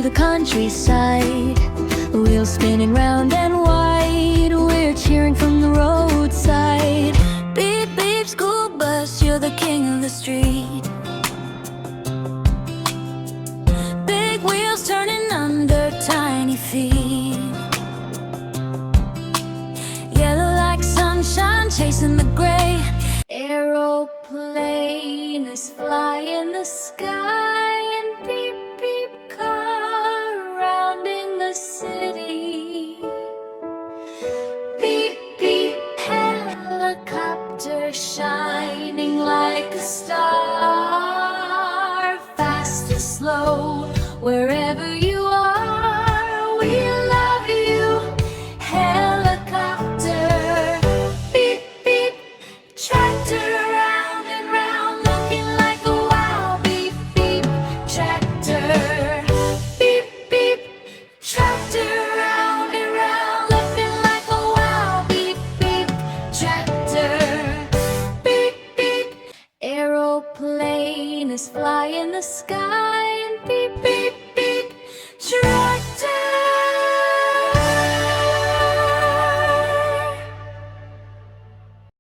the countryside, wheels spinning round and wide. We're cheering from the roadside. Beep, beep, school bus, you're the king of the street. Big wheels turning under tiny feet. Yellow like sunshine chasing the gray. Aeroplane is flying the sky, and beep, beep, car rounding the city. Beep, beep, helicopter shining like a star. Fast or slow, wherever you are, we love you, helicopter. Beep, beep, tractor round and round, looking like a wow. Beep, beep, tractor. Beep, beep, tractor round and round, looking like a wow. Beep, beep, tractor. Beep, beep, aeroplane is flying the sky.